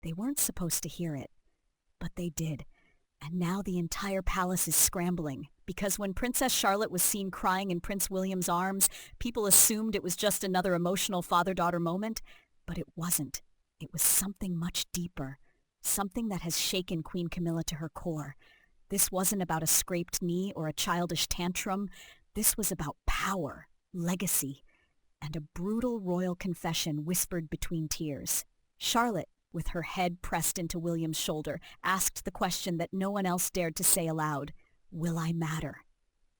They weren't supposed to hear it, but they did. And now the entire palace is scrambling, because when Princess Charlotte was seen crying in Prince William's arms, people assumed it was just another emotional father-daughter moment, but it wasn't. It was something much deeper, something that has shaken Queen Camilla to her core. This wasn't about a scraped knee or a childish tantrum. This was about power, legacy, and a brutal royal confession whispered between tears. Charlotte, with her head pressed into William's shoulder, asked the question that no one else dared to say aloud, "Will I matter?"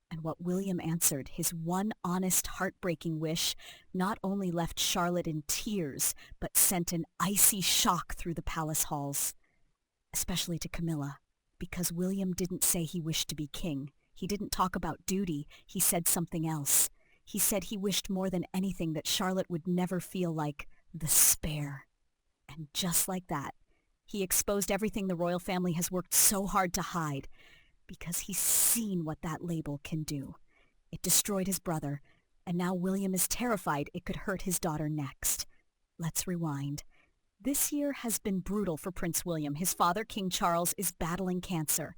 And what William answered, his one honest, heartbreaking wish, not only left Charlotte in tears, but sent an icy shock through the palace halls. Especially to Camilla, because William didn't say he wished to be king. He didn't talk about duty. He said something else. He said he wished more than anything that Charlotte would never feel like the spare. And just like that, he exposed everything the royal family has worked so hard to hide, because he's seen what that label can do. It destroyed his brother, and now William is terrified it could hurt his daughter next. Let's rewind. This year has been brutal for Prince William. His father, King Charles, is battling cancer.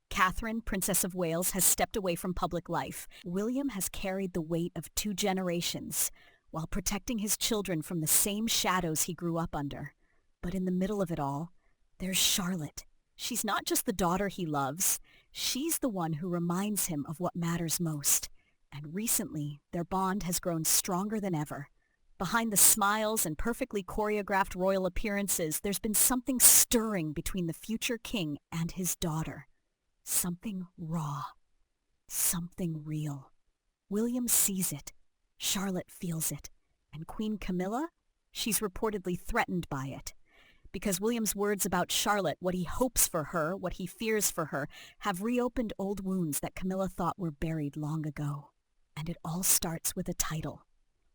Catherine, Princess of Wales, has stepped away from public life. William has carried the weight of 2 generations, while protecting his children from the same shadows he grew up under. But in the middle of it all, there's Charlotte. She's not just the daughter he loves. She's the one who reminds him of what matters most. And recently, their bond has grown stronger than ever. Behind the smiles and perfectly choreographed royal appearances, there's been something stirring between the future king and his daughter. Something raw. Something real. William sees it. Charlotte feels it. And Queen Camilla? She's reportedly threatened by it. Because William's words about Charlotte, what he hopes for her, what he fears for her, have reopened old wounds that Camilla thought were buried long ago. And it all starts with a title.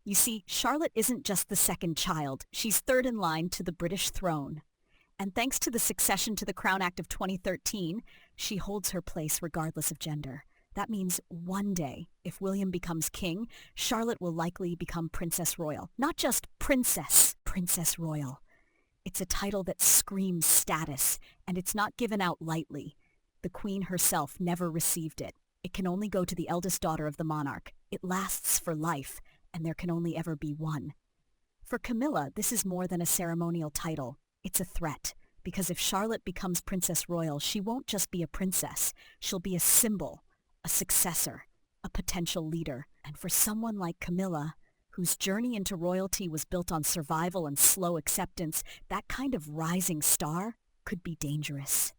You see, Charlotte isn't just the second child. She's third in line to the British throne. And thanks to the Succession to the Crown Act of 2013, she holds her place regardless of gender. That means one day, if William becomes king, Charlotte will likely become Princess Royal. Not just Princess, Princess Royal. It's a title that screams status, and it's not given out lightly. The Queen herself never received it. It can only go to the eldest daughter of the monarch. It lasts for life, and there can only ever be one. For Camilla, this is more than a ceremonial title. It's a threat, because if Charlotte becomes Princess Royal, she won't just be a princess. She'll be a symbol, a successor, a potential leader. And for someone like Camilla, whose journey into royalty was built on survival and slow acceptance, that kind of rising star could be dangerous.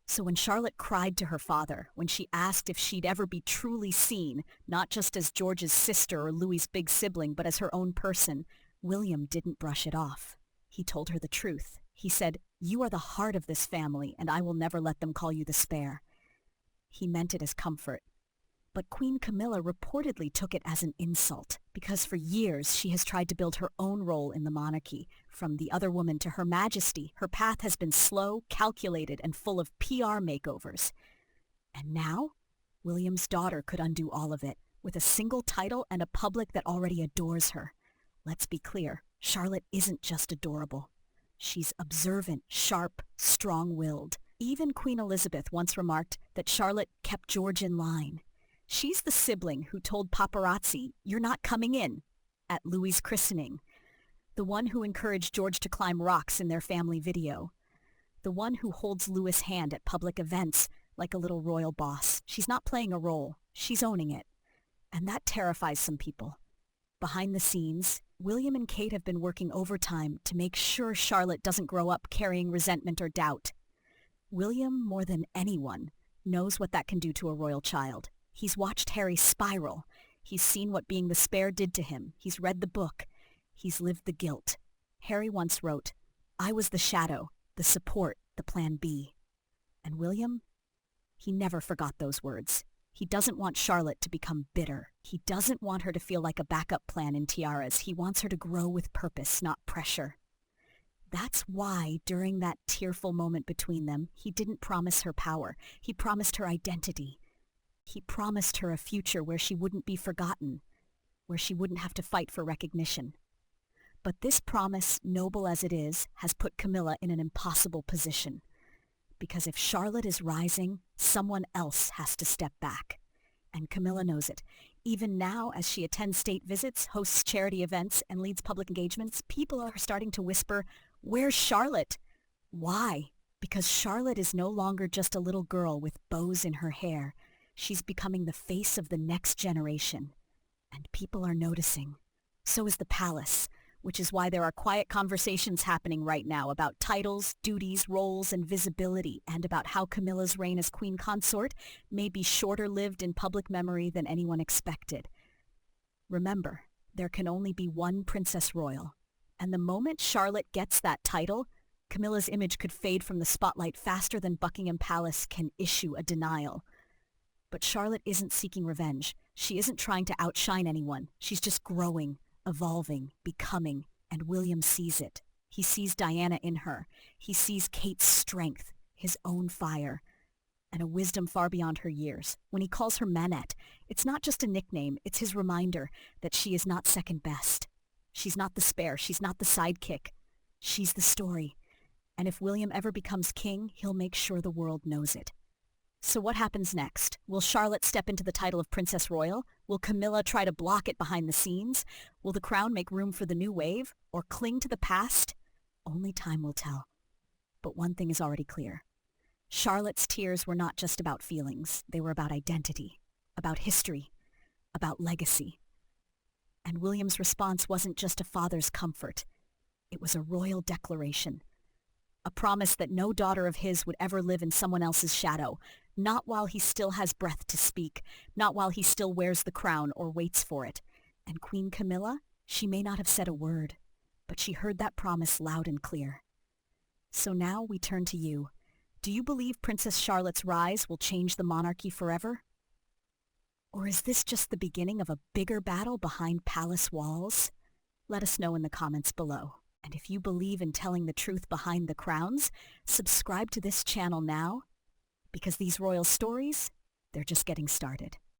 So when Charlotte cried to her father, when she asked if she'd ever be truly seen, not just as George's sister or Louis's big sibling, but as her own person, William didn't brush it off. He told her the truth. He said, "You are the heart of this family, and I will never let them call you the spare." He meant it as comfort. But Queen Camilla reportedly took it as an insult, because for years she has tried to build her own role in the monarchy. From the other woman to Her Majesty, her path has been slow, calculated, and full of PR makeovers. And now, William's daughter could undo all of it, with a single title and a public that already adores her. Let's be clear, Charlotte isn't just adorable. She's observant, sharp, strong-willed. Even Queen Elizabeth once remarked that Charlotte kept George in line. She's the sibling who told paparazzi, "You're not coming in," at Louis's christening. The one who encouraged George to climb rocks in their family video. The one who holds Louis' hand at public events like a little royal boss. She's not playing a role. She's owning it. And that terrifies some people. Behind the scenes, William and Kate have been working overtime to make sure Charlotte doesn't grow up carrying resentment or doubt. William, more than anyone, knows what that can do to a royal child. He's watched Harry spiral. He's seen what being the spare did to him. He's read the book. He's lived the guilt. Harry once wrote, "I was the shadow, the support, the plan B." And William? He never forgot those words. He doesn't want Charlotte to become bitter. He doesn't want her to feel like a backup plan in tiaras. He wants her to grow with purpose, not pressure. That's why, during that tearful moment between them, he didn't promise her power. He promised her identity. He promised her a future where she wouldn't be forgotten, where she wouldn't have to fight for recognition. But this promise, noble as it is, has put Camilla in an impossible position. Because if Charlotte is rising, someone else has to step back. And Camilla knows it. Even now, as she attends state visits, hosts charity events, and leads public engagements, people are starting to whisper, "Where's Charlotte?" Why? Because Charlotte is no longer just a little girl with bows in her hair. She's becoming the face of the next generation. And people are noticing. So is the palace, which is why there are quiet conversations happening right now about titles, duties, roles, and visibility, and about how Camilla's reign as queen consort may be shorter-lived in public memory than anyone expected. Remember, there can only be one Princess Royal, and the moment Charlotte gets that title, Camilla's image could fade from the spotlight faster than Buckingham Palace can issue a denial. But Charlotte isn't seeking revenge. She isn't trying to outshine anyone. She's just growing, evolving, becoming, and William sees it. He sees Diana in her. He sees Kate's strength, his own fire, and a wisdom far beyond her years. When he calls her Manette, it's not just a nickname, it's his reminder that she is not second best. She's not the spare, she's not the sidekick. She's the story. And if William ever becomes king, he'll make sure the world knows it. So what happens next? Will Charlotte step into the title of Princess Royal? Will Camilla try to block it behind the scenes? Will the crown make room for the new wave? Or cling to the past? Only time will tell. But one thing is already clear. Charlotte's tears were not just about feelings. They were about identity, about history, about legacy. And William's response wasn't just a father's comfort. It was a royal declaration. A promise that no daughter of his would ever live in someone else's shadow, not while he still has breath to speak, not while he still wears the crown or waits for it. And Queen Camilla, she may not have said a word, but she heard that promise loud and clear. So now we turn to you. Do you believe Princess Charlotte's rise will change the monarchy forever? Or is this just the beginning of a bigger battle behind palace walls? Let us know in the comments below. And if you believe in telling the truth behind the crowns, subscribe to this channel now, because these royal stories, they're just getting started.